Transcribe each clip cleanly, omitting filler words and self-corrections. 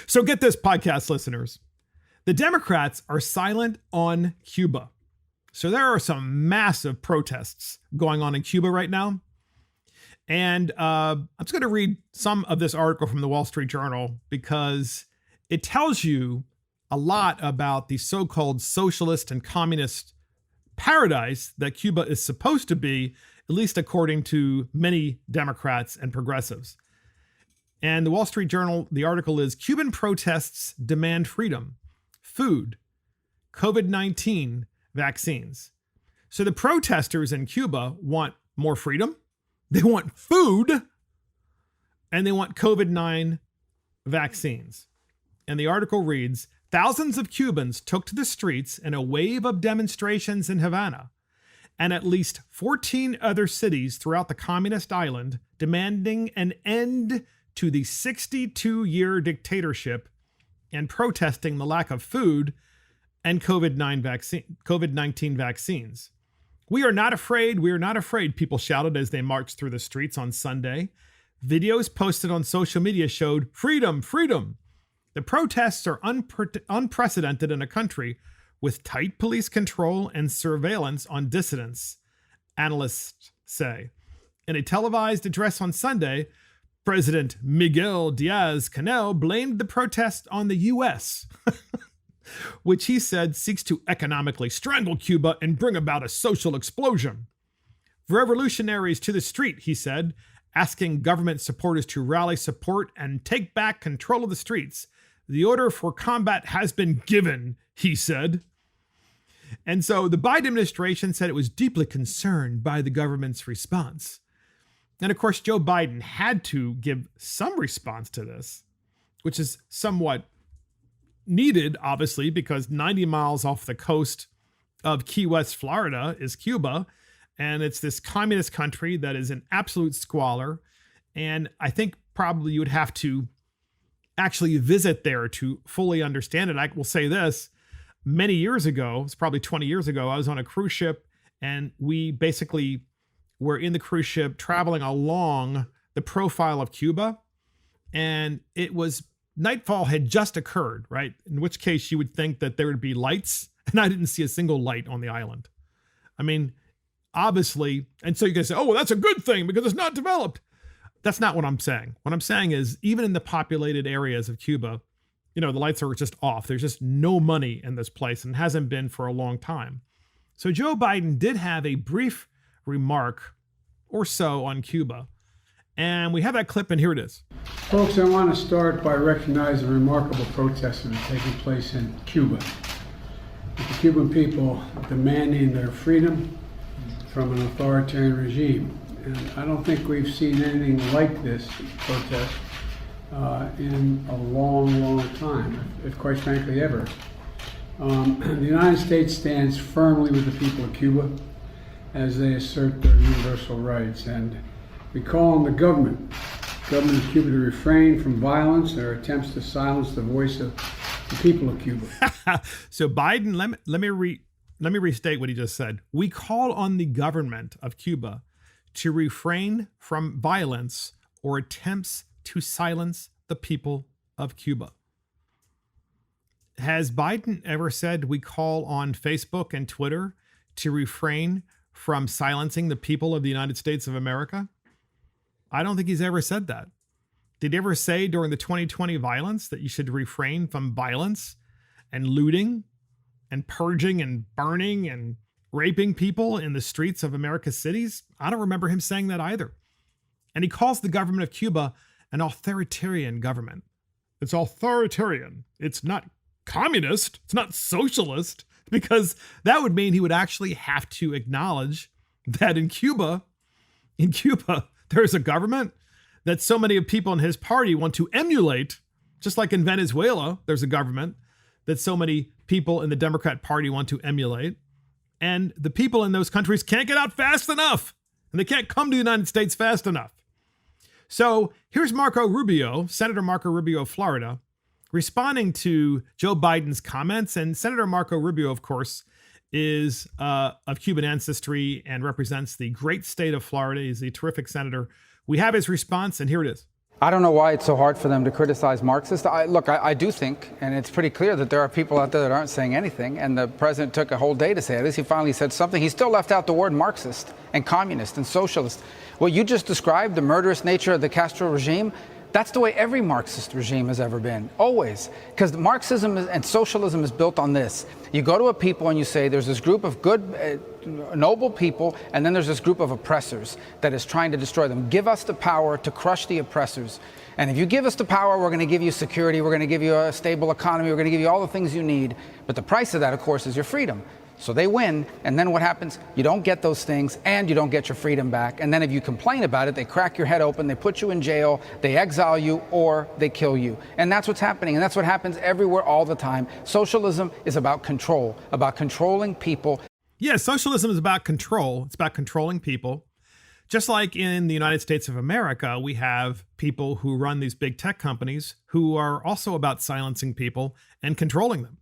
So get this, podcast listeners. The Democrats are silent on Cuba. So there are some massive protests going on in Cuba right now. And I'm just going to read some of this article from the Wall Street Journal because it tells you a lot about the so-called socialist and communist paradise that Cuba is supposed to be, at least according to many Democrats and progressives. And the Wall Street Journal, the article is Cuban protests demand freedom, food, COVID-19 vaccines. So the protesters in Cuba want more freedom, they want food, and they want COVID-19 vaccines. And the article reads, thousands of Cubans took to the streets in a wave of demonstrations in Havana and at least 14 other cities throughout the communist island, demanding an end to the 62-year dictatorship and protesting the lack of food and COVID-19 vaccines. We are not afraid. We are not afraid, people shouted as they marched through the streets on Sunday. Videos posted on social media showed freedom, freedom. The protests are unprecedented in a country with tight police control and surveillance on dissidents, analysts say. In a televised address on Sunday, President Miguel Diaz-Canel blamed the protest on the U.S., which he said seeks to economically strangle Cuba and bring about a social explosion. Revolutionaries to the street, he said, asking government supporters to rally support and take back control of the streets. The order for combat has been given, he said. And so the Biden administration said it was deeply concerned by the government's response. And of course, Joe Biden had to give some response to this, which is somewhat needed, obviously, because 90 miles off the coast of Key West, Florida, is Cuba. And it's this communist country that is in absolute squalor. And I think probably you would have to actually visit there to fully understand it. I will say this, many years ago, it's probably 20 years ago, I was on a cruise ship and we basically were in the cruise ship traveling along the profile of Cuba. And it was nightfall had just occurred, right? In which case you would think that there would be lights, and I didn't see a single light on the island. I mean, obviously, and so you can say, oh, well, that's a good thing because it's not developed. That's not what I'm saying. What I'm saying is even in the populated areas of Cuba, the lights are just off. There's just no money in this place and hasn't been for a long time. So Joe Biden did have a brief remark or so on Cuba. And we have that clip, and here it is. Folks, I want to start by recognizing the remarkable protests that are taking place in Cuba. The Cuban people demanding their freedom from an authoritarian regime. And I don't think we've seen anything like this protest in a long, long time, if quite frankly ever. The United States stands firmly with the people of Cuba as they assert their universal rights. And we call on the government of Cuba to refrain from violence and their attempts to silence the voice of the people of Cuba. So Biden, let me restate what he just said. We call on the government of Cuba to refrain from violence or attempts to silence the people of Cuba. Has Biden ever said we call on Facebook and Twitter to refrain from silencing the people of the United States of America? I don't think he's ever said that. Did he ever say during the 2020 violence that you should refrain from violence and looting and purging and burning and raping people in the streets of America's cities? I don't remember him saying that either. And he calls the government of Cuba an authoritarian government. It's authoritarian. It's not communist. It's not socialist, because that would mean he would actually have to acknowledge that in Cuba, there's a government that so many people in his party want to emulate, just like in Venezuela, there's a government that so many people in the Democrat Party want to emulate. And the people in those countries can't get out fast enough, and they can't come to the United States fast enough. So here's Senator Marco Rubio of Florida, responding to Joe Biden's comments. And Senator Marco Rubio, of course, is of Cuban ancestry and represents the great state of Florida. He's a terrific senator. We have his response, and here it is. I don't know why it's so hard for them to criticize Marxists. I do think, and it's pretty clear that there are people out there that aren't saying anything, and the president took a whole day to say this. He finally said something. He still left out the word Marxist and communist and socialist. What you just described, the murderous nature of the Castro regime, that's the way every Marxist regime has ever been, always. Because Marxism and socialism is built on this. You go to a people and you say there's this group of good, noble people, and then there's this group of oppressors that is trying to destroy them. Give us the power to crush the oppressors. And if you give us the power, we're going to give you security, we're going to give you a stable economy, we're going to give you all the things you need. But the price of that, of course, is your freedom. So they win, and then what happens? You don't get those things, and you don't get your freedom back. And then if you complain about it, they crack your head open, they put you in jail, they exile you, or they kill you. And that's what's happening, and that's what happens everywhere all the time. Socialism is about control, about controlling people. Yeah, socialism is about control. It's about controlling people. Just like in the United States of America, we have people who run these big tech companies who are also about silencing people and controlling them.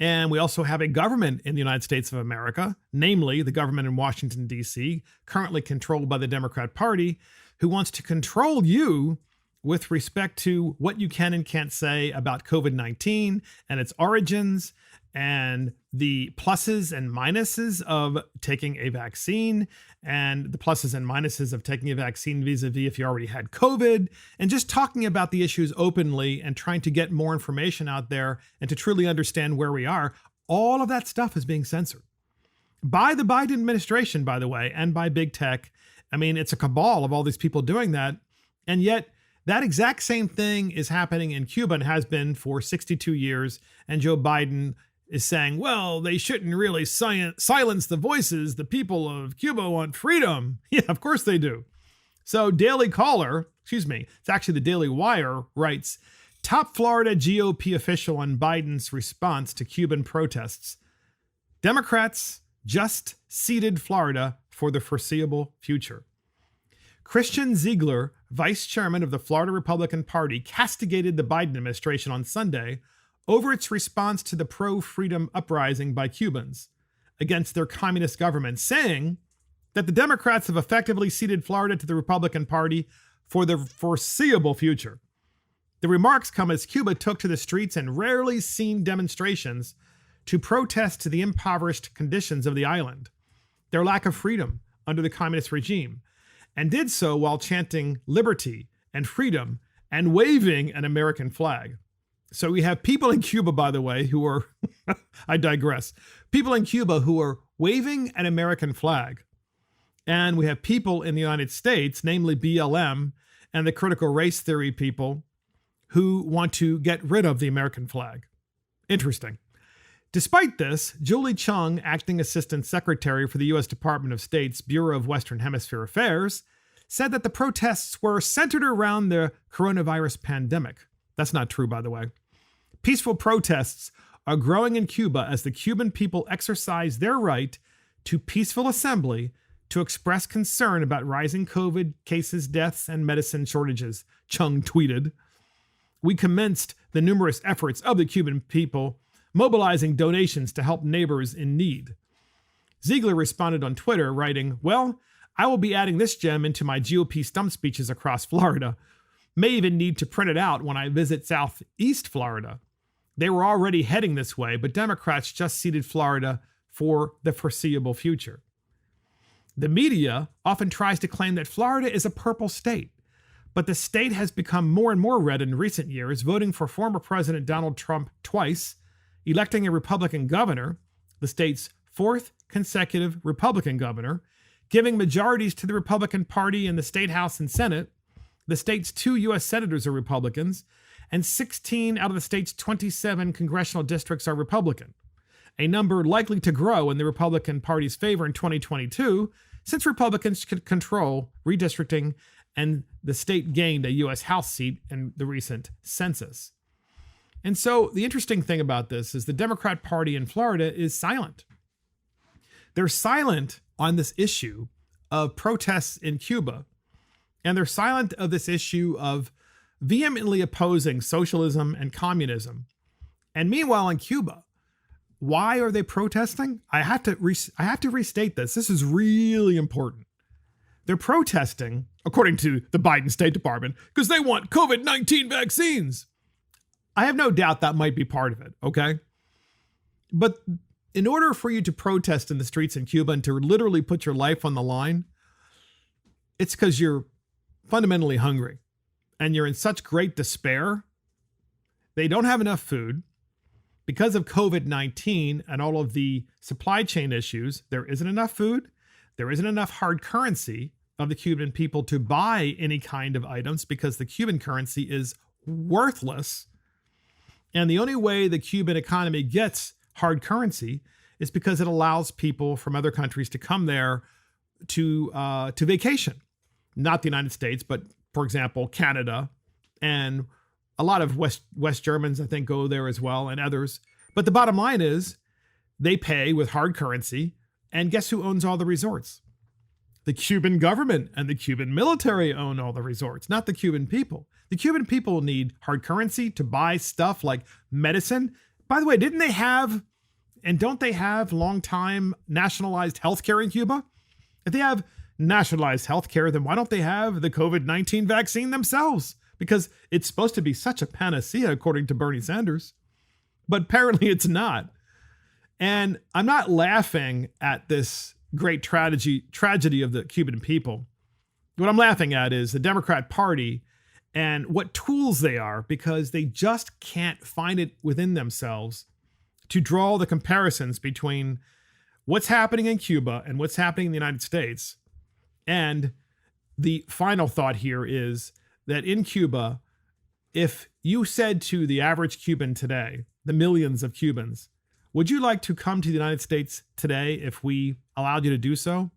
And we also have a government in the United States of America, namely the government in Washington, D.C., currently controlled by the Democrat Party, who wants to control you with respect to what you can and can't say about COVID-19 and its origins and the pluses and minuses of taking a vaccine and the pluses and minuses of taking a vaccine vis-a-vis if you already had COVID, and just talking about the issues openly and trying to get more information out there and to truly understand where we are. All of that stuff is being censored by the Biden administration, by the way, and by big tech. I mean, it's a cabal of all these people doing that. And yet that exact same thing is happening in Cuba and has been for 62 years. And Joe Biden is saying, well, they shouldn't really silence the voices. The people of Cuba want freedom. Yeah, of course they do. So it's actually the Daily Wire writes, top Florida GOP official on Biden's response to Cuban protests. Democrats just ceded Florida for the foreseeable future. Christian Ziegler, vice chairman of the Florida Republican Party, castigated the Biden administration on Sunday over its response to the pro-freedom uprising by Cubans against their communist government, saying that the Democrats have effectively ceded Florida to the Republican Party for the foreseeable future. The remarks come as Cuba took to the streets in rarely seen demonstrations to protest the impoverished conditions of the island, their lack of freedom under the communist regime, and did so while chanting liberty and freedom and waving an American flag. So we have people in Cuba, by the way, who are, I digress, people in Cuba who are waving an American flag. And we have people in the United States, namely BLM and the critical race theory people, who want to get rid of the American flag. Interesting. Despite this, Julie Chung, acting assistant secretary for the U.S. Department of State's Bureau of Western Hemisphere Affairs, said that the protests were centered around the coronavirus pandemic. That's not true, by the way. Peaceful protests are growing in Cuba as the Cuban people exercise their right to peaceful assembly to express concern about rising COVID cases, deaths, and medicine shortages, Chung tweeted. We commenced the numerous efforts of the Cuban people, mobilizing donations to help neighbors in need. Ziegler responded on Twitter, writing, well, I will be adding this gem into my GOP stump speeches across Florida. May even need to print it out when I visit Southeast Florida. They were already heading this way, but Democrats just ceded Florida for the foreseeable future. The media often tries to claim that Florida is a purple state, but the state has become more and more red in recent years, voting for former President Donald Trump twice, electing a Republican governor, the state's fourth consecutive Republican governor, giving majorities to the Republican Party in the state House and Senate. The state's 2 U.S. senators are Republicans, and 16 out of the state's 27 congressional districts are Republican, a number likely to grow in the Republican Party's favor in 2022, since Republicans could control redistricting and the state gained a U.S. House seat in the recent census. And so the interesting thing about this is the Democrat Party in Florida is silent. They're silent on this issue of protests in Cuba, and they're silent of this issue of vehemently opposing socialism and communism. And meanwhile, in Cuba, why are they protesting? I have to restate this. This is really important. They're protesting according to the Biden State Department, because they want COVID-19 vaccines. I have no doubt that might be part of it, okay? But in order for you to protest in the streets in Cuba and to literally put your life on the line, it's because you're fundamentally hungry and you're in such great despair. They don't have enough food. Because of COVID-19 and all of the supply chain issues, there isn't enough food. There isn't enough hard currency of the Cuban people to buy any kind of items because the Cuban currency is worthless. And the only way the Cuban economy gets hard currency is because it allows people from other countries to come there to vacation. Not the United States, but for example, Canada, and a lot of West Germans, I think, go there as well, and others. But the bottom line is they pay with hard currency, and guess who owns all the resorts? The Cuban government and the Cuban military own all the resorts, not the Cuban people. The Cuban people need hard currency to buy stuff like medicine. By the way, didn't they have, and don't they have long-time nationalized healthcare in Cuba? If they have nationalized healthcare, then why don't they have the COVID-19 vaccine themselves? Because it's supposed to be such a panacea, according to Bernie Sanders. But apparently it's not. And I'm not laughing at this great tragedy of the Cuban people. What I'm laughing at is the Democrat Party and what tools they are, because they just can't find it within themselves to draw the comparisons between what's happening in Cuba and what's happening in the United States. And the final thought here is that in Cuba, if you said to the average Cuban today, the millions of Cubans, would you like to come to the United States today if we allowed you to do so?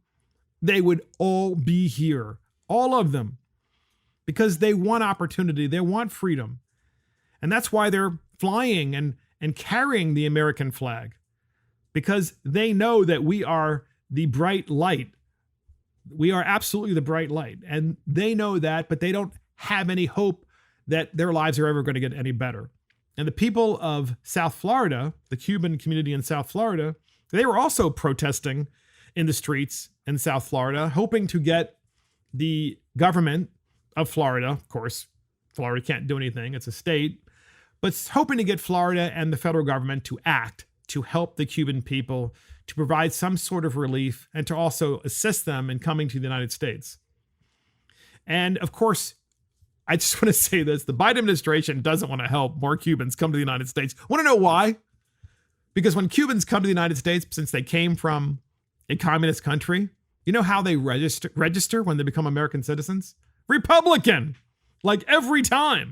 They would all be here, all of them, because they want opportunity, they want freedom. And that's why they're flying and carrying the American flag, because they know that we are the bright light. We are absolutely the bright light. And they know that, but they don't have any hope that their lives are ever going to get any better. And the people of South Florida, the Cuban community in South Florida, they were also protesting in the streets in South Florida, hoping to get the government of Florida, of course, Florida can't do anything, it's a state, but hoping to get Florida and the federal government to act to help the Cuban people, to provide some sort of relief, and to also assist them in coming to the United States. And of course, I just want to say this, the Biden administration doesn't want to help more Cubans come to the United States. Want to know why? Because when Cubans come to the United States, since they came from a communist country, you know how they register when they become American citizens? Republican, like every time.